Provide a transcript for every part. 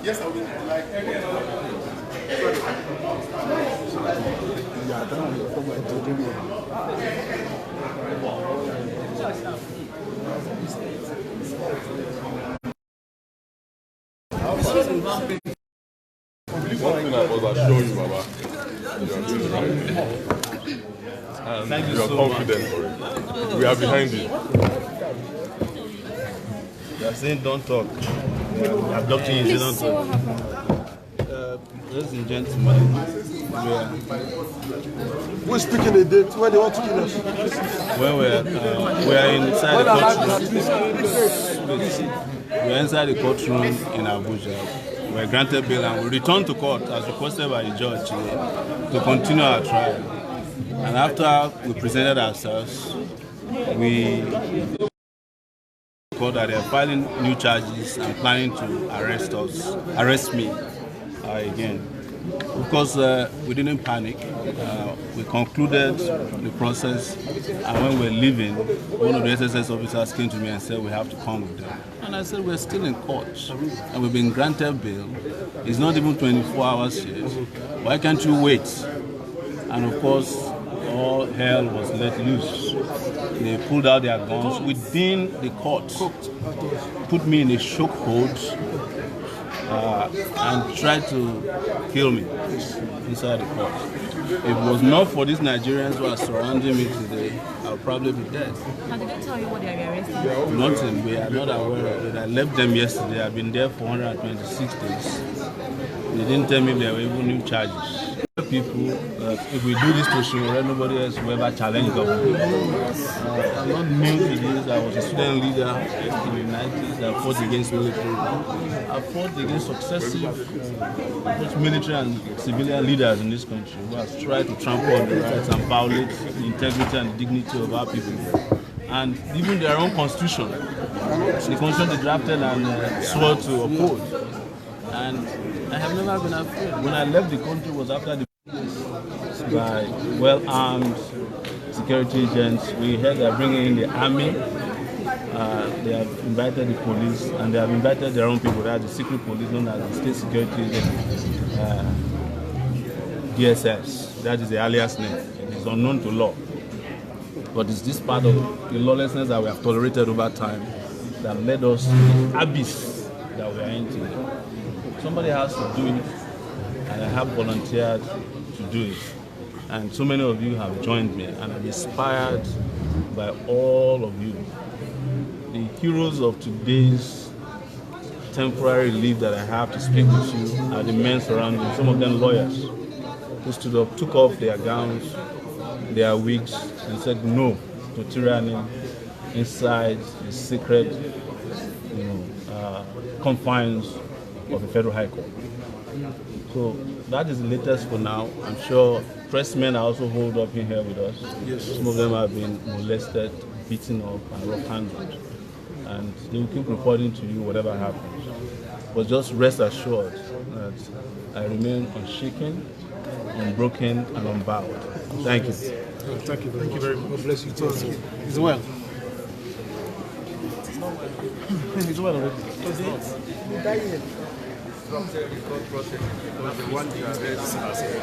One thing I was assure you, Baba, you are doing right. And you are confident for it. We are behind you. You are saying don't talk. Adopting you say don't talk. Ladies and gentlemen, we're speaking a date where they want to kill us. Well, we are inside the courtroom. We are inside the courtroom in Abuja. We were granted bail and we returned to court as requested by the judge to continue our trial. And after we presented ourselves, we that they are filing new charges and planning to arrest me again. Of course, we didn't panic. We concluded the process, and when we were leaving, one of the SSS officers came to me and said, we have to come with them. And I said, we're still in court, and we've been granted bail. It's not even 24 hours yet. Why can't you wait? And of course, all hell was let loose. They pulled out their guns within the court, put me in a chokehold, and tried to kill me inside the court. If it was not for these Nigerians who are surrounding me today, I would probably be dead. And did they tell you what they are arresting? Nothing. We are not aware of it. I left them yesterday. I've been there for 126 days. They didn't tell me there were even new charges. People, if we do this to Sowore, nobody else will ever challenge government. I'm not new to this. I was a student leader in the 90s. I fought against military. I fought against successive both military and civilian leaders in this country who have tried to trample on the rights and violate the integrity and dignity of our people. And even their own constitution, the constitution they drafted and swore to uphold. And I have never been afraid. When I left the country, it was after the by well-armed security agents. We heard they are bringing in the army. They have invited the police, and they have invited their own people. They are the secret police known as the state security agents, DSS. That is the alias name. It is unknown to law. But it's this part of the lawlessness that we have tolerated over time that led us to the abyss that we are into. Somebody has to do it, and I have volunteered to do it. And so many of you have joined me, and I'm inspired by all of you. The heroes of today's temporary leave that I have to speak with you are the men surrounding me, some of them lawyers, who stood up, took off their gowns, their wigs, and said no to tyranny inside the secret confines of the Federal High Court. So that is the latest for now. I'm sure pressmen are also holed up in here with us. Yes. Some of them have been molested, beaten up, and rough-handled. And they will keep reporting to you whatever happens. But just rest assured that I remain unshaken, unbroken, and unbowed. Thank you. Thank you very much. God bless you too. He's well. He's well already.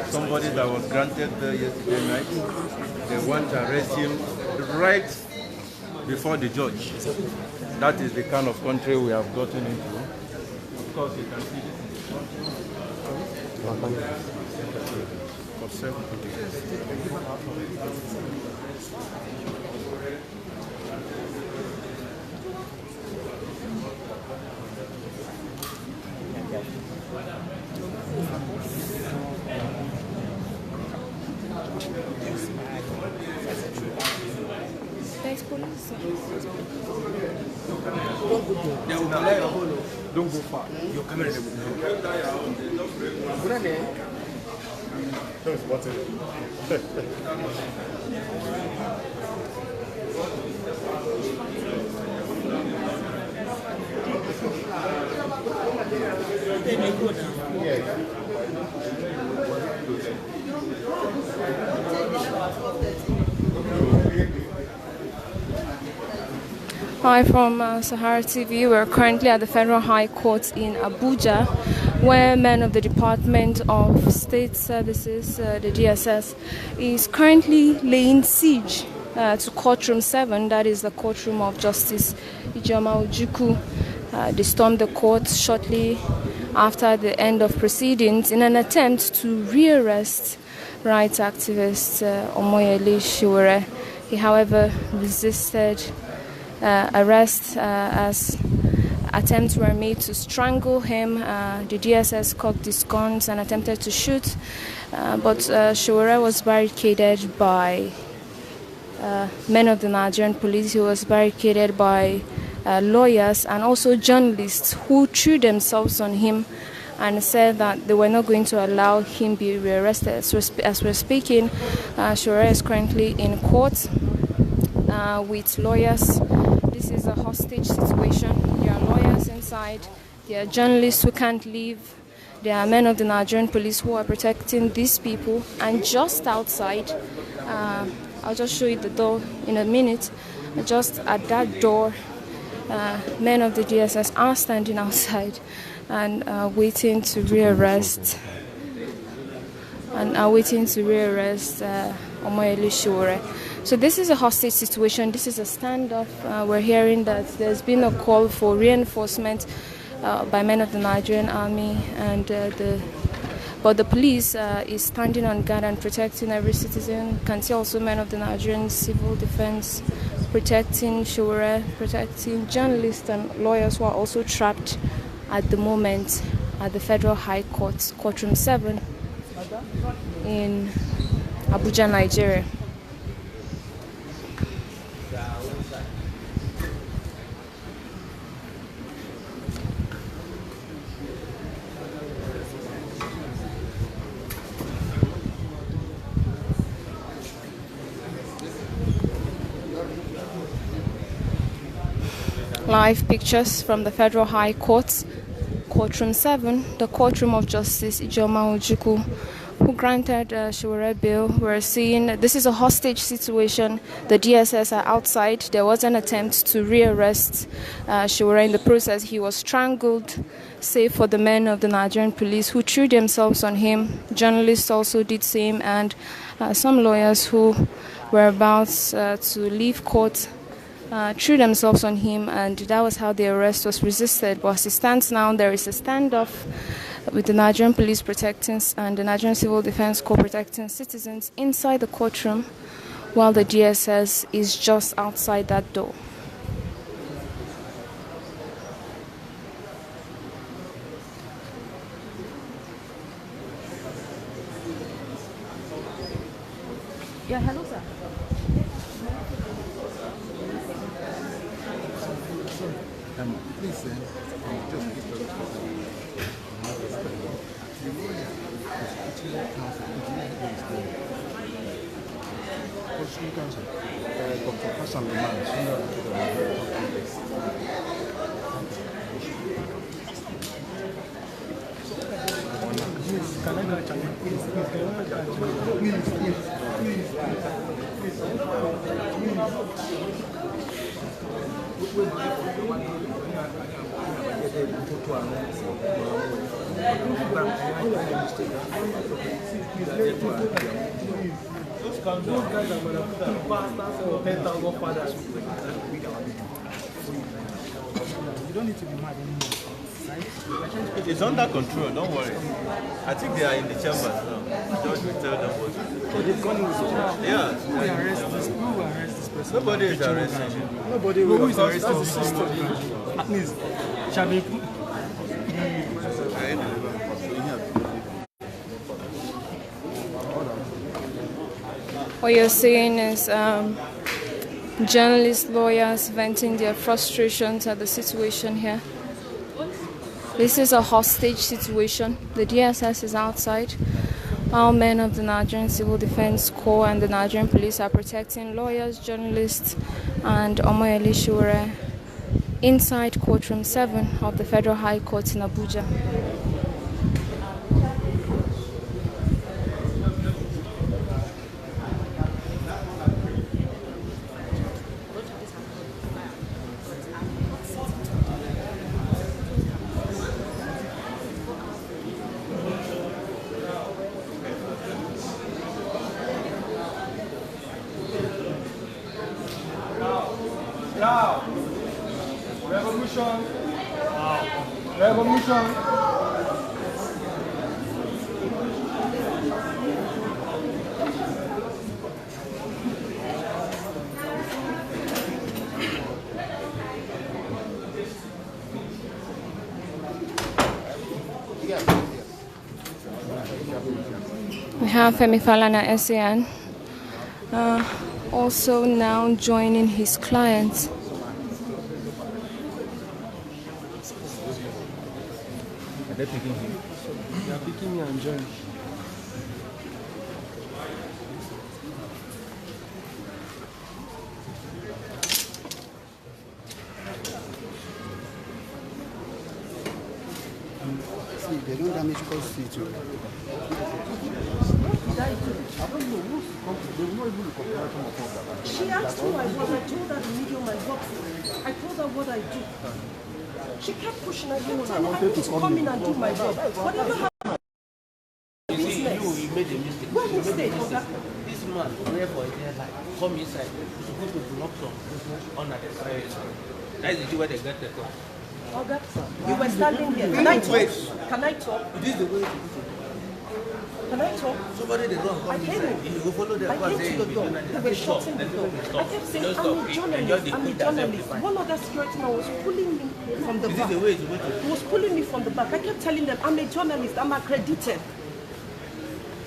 Somebody that was granted yesterday night, they want to arrest him right before the judge. That is the kind of country we have gotten into. Of course, you can see this. Don't go far. Your camera will Hi from Sowore TV. We're currently at the Federal High Court in Abuja, where men of the Department of State Services, the DSS, is currently laying siege to courtroom 7, that is the courtroom of Justice Ijeoma Ojukwu. They stormed the court shortly after the end of proceedings in an attempt to rearrest rights activist Omoyele Sowore. He, however, resisted arrest as attempts were made to strangle him. The DSS cocked his guns and attempted to shoot, but Sowore was barricaded by men of the Nigerian police. He was barricaded by lawyers and also journalists who threw themselves on him and said that they were not going to allow him be rearrested. So as we're speaking, Sowore is currently in court with lawyers. This is a hostage situation. There are lawyers inside. There are journalists who can't leave. There are men of the Nigerian police who are protecting these people. And just outside, I'll just show you the door in a minute. Just at that door, men of the DSS are standing outside and waiting to rearrest Omoyele Sowore. So this is a hostage situation. This is a standoff. We're hearing that there's been a call for reinforcement by men of the Nigerian army, and but the police is standing on guard and protecting every citizen. You can see also men of the Nigerian civil defense protecting Sowore, protecting journalists and lawyers who are also trapped at the moment at the Federal High Court, Courtroom 7 in Abuja, Nigeria. Live pictures from the Federal High Court, Courtroom 7, the courtroom of Justice Ijeoma Ojukwu, who granted Sowore bail. We're seeing this is a hostage situation. The DSS are outside. There was an attempt to rearrest Sowore. In the process, he was strangled, save for the men of the Nigerian police who threw themselves on him. Journalists also did same, and some lawyers who were about to leave court threw themselves on him, and that was how the arrest was resisted. But as it stands now, there is a standoff with the Nigerian police protecting and the Nigerian Civil Defense Corps protecting citizens inside the courtroom, while the DSS is just outside that door. Yeah, hello, sir. Please, just keep Dr. Hassan can I go challenge? Please. Those guys are going to put pastors or 10,000 fathers. You don't need to be mad anymore. Right? It's under control, don't worry. I think they are in the chambers now. Judge will tell them what to do. So they've gone with it. Yeah. Who will arrest this person? Nobody is arrested. Nobody will. Who is arrested? That's the system. At least, shall be. What you're seeing is journalists, lawyers venting their frustrations at the situation here. This is a hostage situation. The DSS is outside. All men of the Nigerian Civil Defense Corps and the Nigerian police are protecting lawyers, journalists, and Omoyele Sowore inside Courtroom 7 of the Federal High Court in Abuja. We have Femi Falana SAN also now joining his clients. They are picking me and join. See, they don't damage cause too. She asked who I was. I told her the medium I work for. I told her what I do. She kept pushing. I kept telling her I need to come in and do my job. Whatever happened, business. You made a mistake. What mistake? This man, where for a day, like, come inside. You're supposed to block some business on the side. That is the way they get the call. Okay, you were standing here. Can I talk? Can I talk? It is the way to do it. Can I talk? Somebody they don't come inside. You go follow them. I came to the door. They were shutting the door. I kept saying, I'm a journalist. I'm a journalist. One other security man was pulling me from the back. This is the way to do it. He was pulling me from the back. I kept telling them, I'm a journalist. I'm accredited.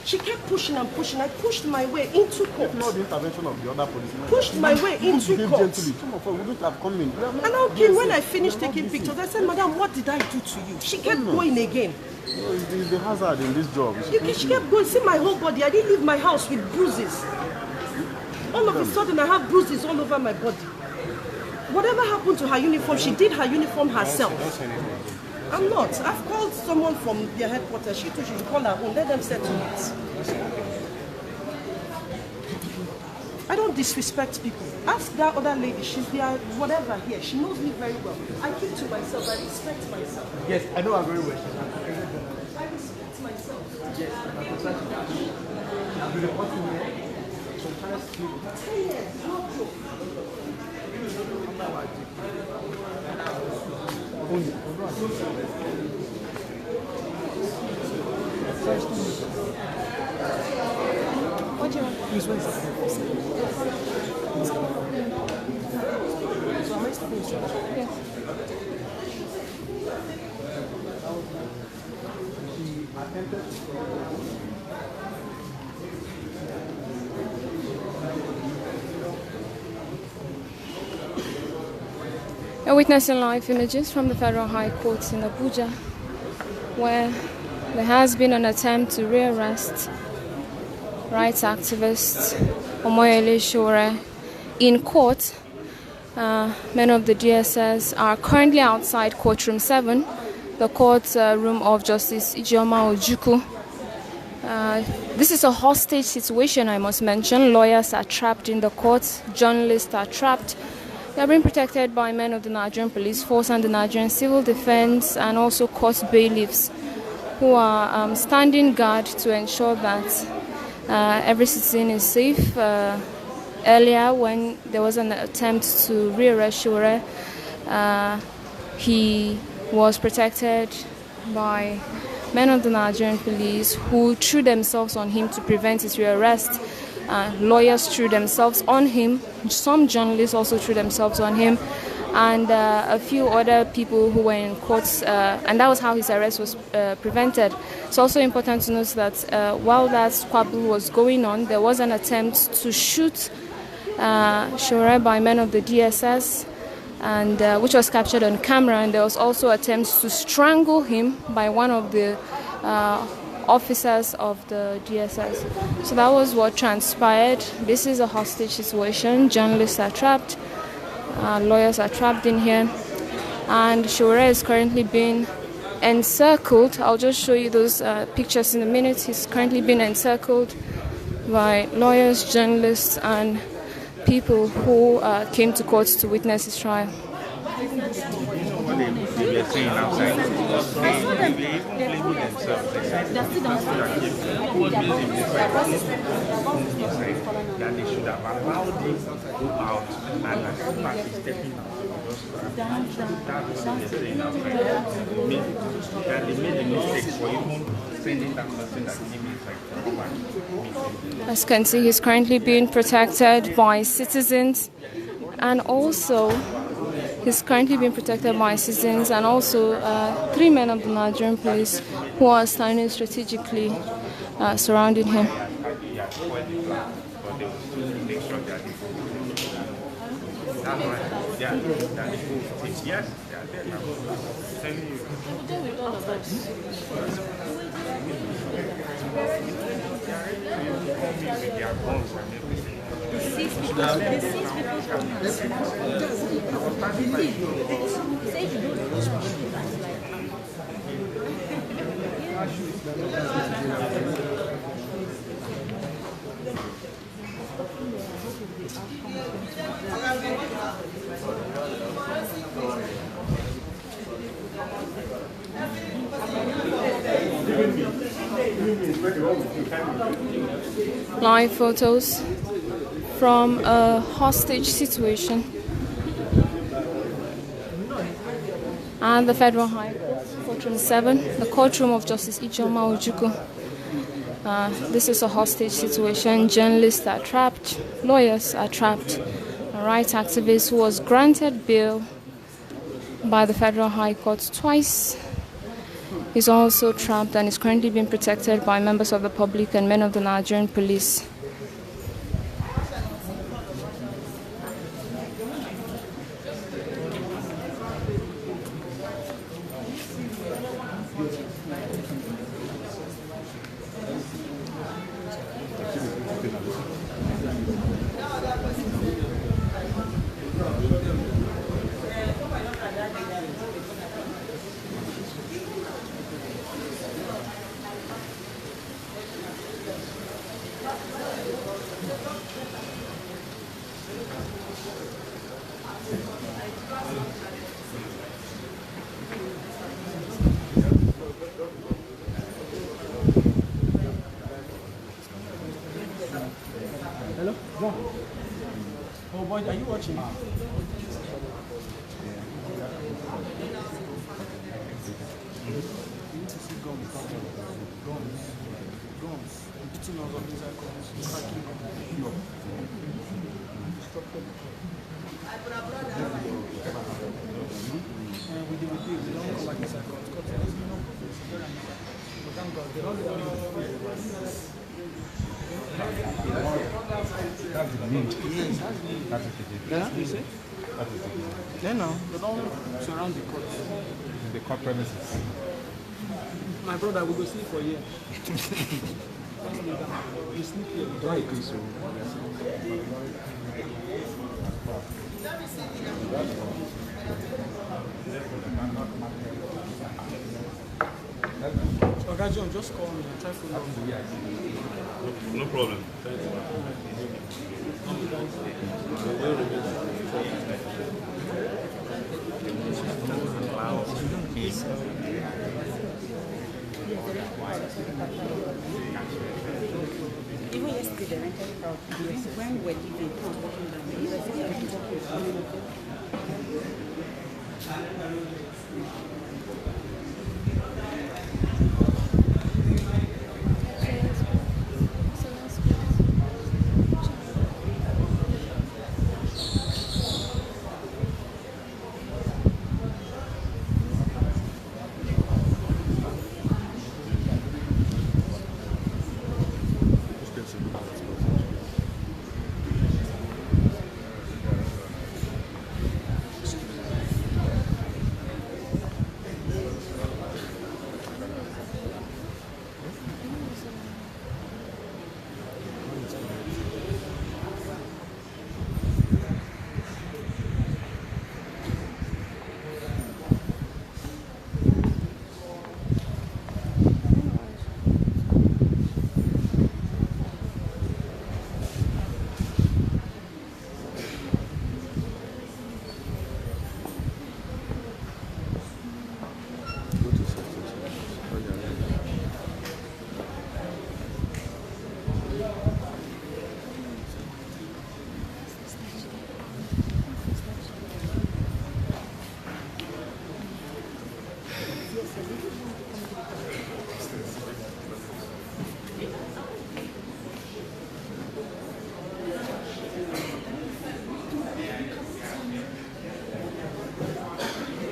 She kept pushing and pushing. I pushed my way into court. Not the intervention of the other policemen. Pushed my way into court. Some of us wouldn't have come in. And okay, when I finished taking pictures, I said, Madam, what did I do to you? She kept going again. It's the hazard in this job. She kept going. See my whole body. I didn't leave my house with bruises. All of a sudden, I have bruises all over my body. Whatever happened to her uniform, she did her uniform herself. I'm not. I've called someone from their headquarters. She too should call her own. Let them settle it. I don't disrespect people. Ask that other lady. She's there, whatever here. She knows me very well. I keep to myself. I respect myself. Yes, I know her very well. I respect myself. Yes, I'll be reporting here. Sometimes 10 years, no joke. What do you want? So am I supposed to? Yes. You're witnessing live images from the Federal High Court in Abuja, where there has been an attempt to rearrest rights activist Omoyele Sowore in court. Men of the DSS are currently outside courtroom 7, the court room of Justice Ijeoma Ojukwu. This is a hostage situation, I must mention. Lawyers are trapped in the court, journalists are trapped. They are being protected by men of the Nigerian Police Force and the Nigerian Civil Defense, and also court bailiffs who are standing guard to ensure that every citizen is safe. Earlier, when there was an attempt to rearrest Sowore, he was protected by men of the Nigerian police who threw themselves on him to prevent his rearrest. Lawyers threw themselves on him. Some journalists also threw themselves on him, and a few other people who were in courts, and that was how his arrest was prevented. It's also important to note that while that squabble was going on, there was an attempt to shoot Sowore by men of the DSS, and which was captured on camera, and there was also attempts to strangle him by one of the officers of the DSS. So that was what transpired. This is a hostage situation. Journalists are trapped, lawyers are trapped in here, and Sowore is currently being encircled. I'll just show you those pictures in a minute. He's currently being encircled by lawyers, journalists, and people who came to court to witness his trial. What they were saying outside, they even blaming themselves. They said that they should have allowed him to go out and as soon as he's stepping out, That they made a mistake for even sending that person that came inside. As you can see, he's currently being protected by citizens, and also he's currently being protected by citizens and also 3 men of the Nigerian police who are standing strategically surrounding him. Yes, Live photos from a hostage situation and the Federal High Court, Courtroom 7, the courtroom of Justice Ijeoma Ojukwu. This is a hostage situation. Journalists are trapped, lawyers are trapped. A rights activist who was granted bail by the Federal High Court twice is also trapped and is currently being protected by members of the public and men of the Nigerian police. Hello? John. Oh boy, are you watching? that's the need. That's the Then now, they don't surround the court. the court premises. My brother will go sleep for a year. You sleep here. Okay, John, just call me and try to know. No problem. Even yesterday, they rented out. When we're leaving,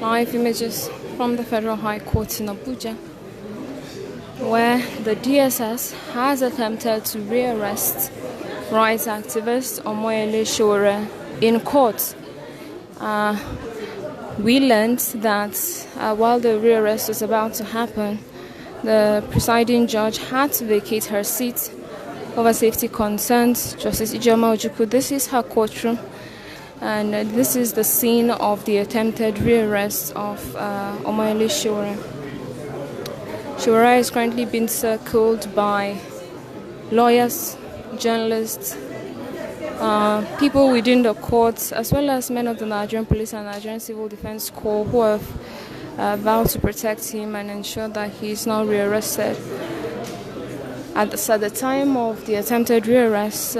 Live images from the Federal High Court in Abuja, where the DSS has attempted to rearrest rights activist Omoyele Sowore in court. We learned that while the rearrest was about to happen, the presiding judge had to vacate her seat over safety concerns. Justice Ijeoma Ojukwu, this is her courtroom, and this is the scene of the attempted rearrest of Omoyele Sowore. Sowore is currently being circled by lawyers, journalists, people within the courts, as well as men of the Nigerian Police and Nigerian Civil Defense Corps who have vowed to protect him and ensure that he is not rearrested. At the time of the attempted rearrest,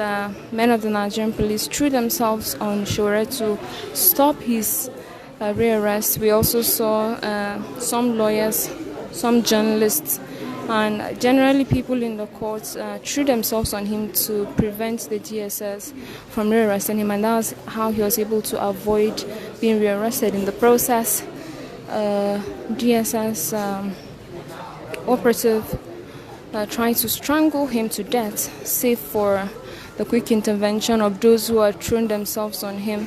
men of the Nigerian Police threw themselves on Sowore to stop his rearrest. We also saw some lawyers, some journalists, and generally people in the courts threw themselves on him to prevent the DSS from rearresting him, and that was how he was able to avoid being rearrested. In the process, DSS operative tried to strangle him to death, save for the quick intervention of those who had thrown themselves on him,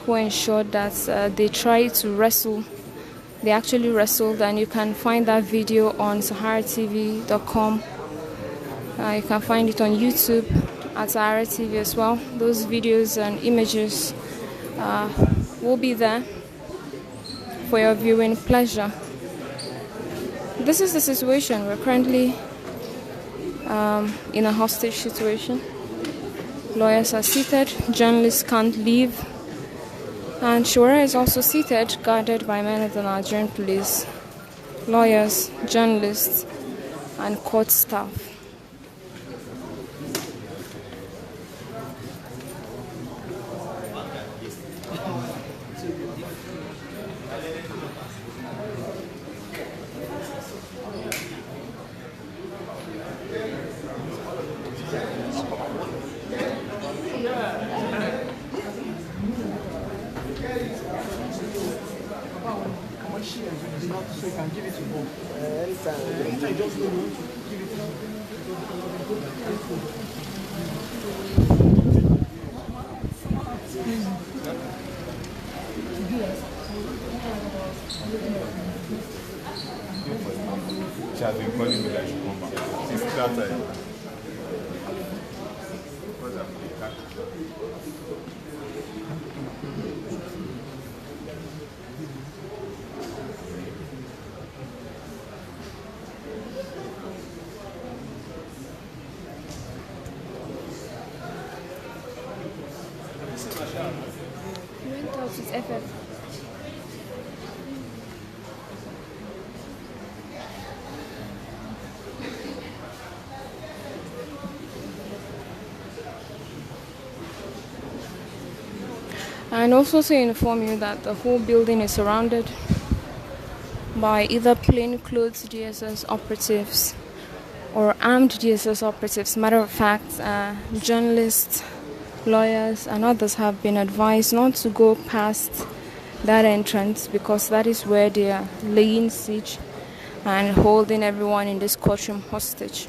who ensured that they tried to wrestle. They actually wrestled, and you can find that video on SaharaTV.com. You can find it on YouTube at Sahara TV as well. Those videos and images will be there for your viewing pleasure. This is the situation. We're currently in a hostage situation. Lawyers are seated, journalists can't leave, and Sowore is also seated, guarded by men of the Nigerian Police, lawyers, journalists, and court staff. So you can give it to both. Anytime. Just give it She has been calling me that she come back. Since that time. He went out with FF. And also to inform you that the whole building is surrounded by either plainclothes DSS operatives or armed DSS operatives. Matter of fact, journalists, lawyers, and others have been advised not to go past that entrance because that is where they are laying siege and holding everyone in this courtroom hostage.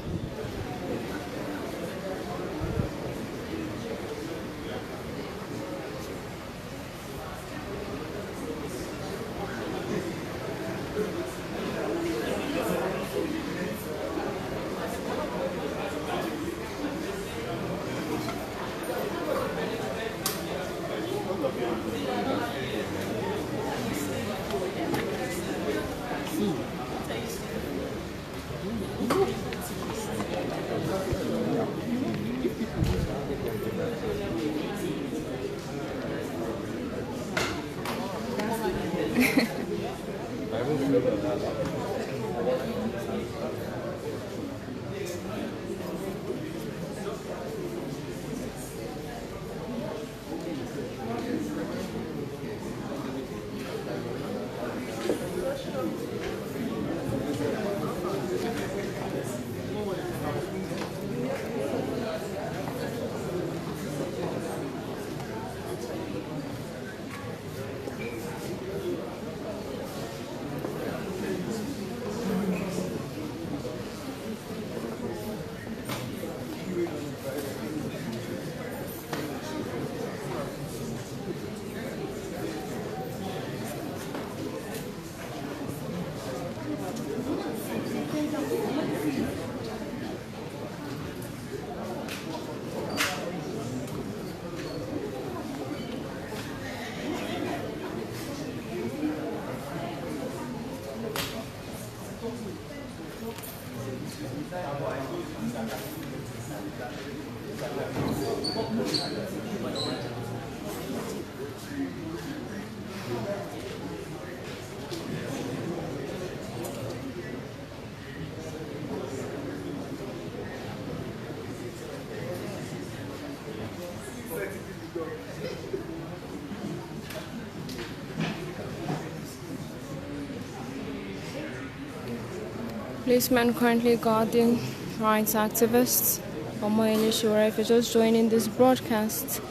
Policemen currently guarding rights activists. Omoyele Sowore, if you're just joining this broadcast,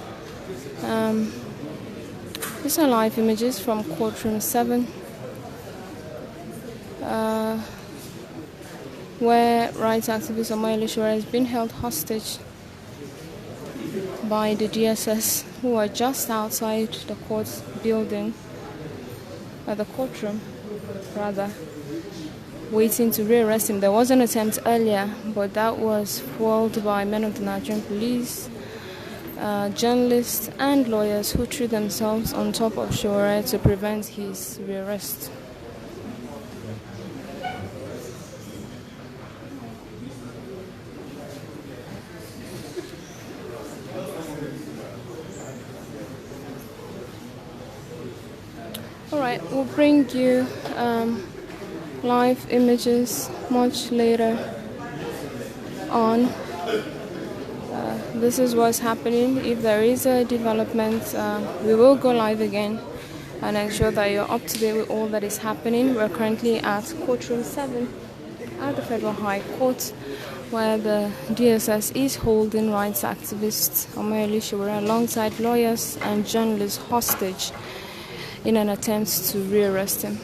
these are live images from courtroom 7, where rights activist Omoyele Sowore has been held hostage by the DSS, who are just outside the court building, the courtroom rather, waiting to rearrest him. There was an attempt earlier, but that was foiled by men of the Nigerian police, journalists and lawyers who threw themselves on top of Sowore to prevent his rearrest. Alright, we'll bring you live images much later on. This is what's happening. If there is a development, we will go live again and ensure that you're up to date with all that is happening. We're currently at courtroom 7 at the Federal High Court, where the DSS is holding rights activists Omoyele Sowore alongside lawyers and journalists hostage in an attempt to rearrest him.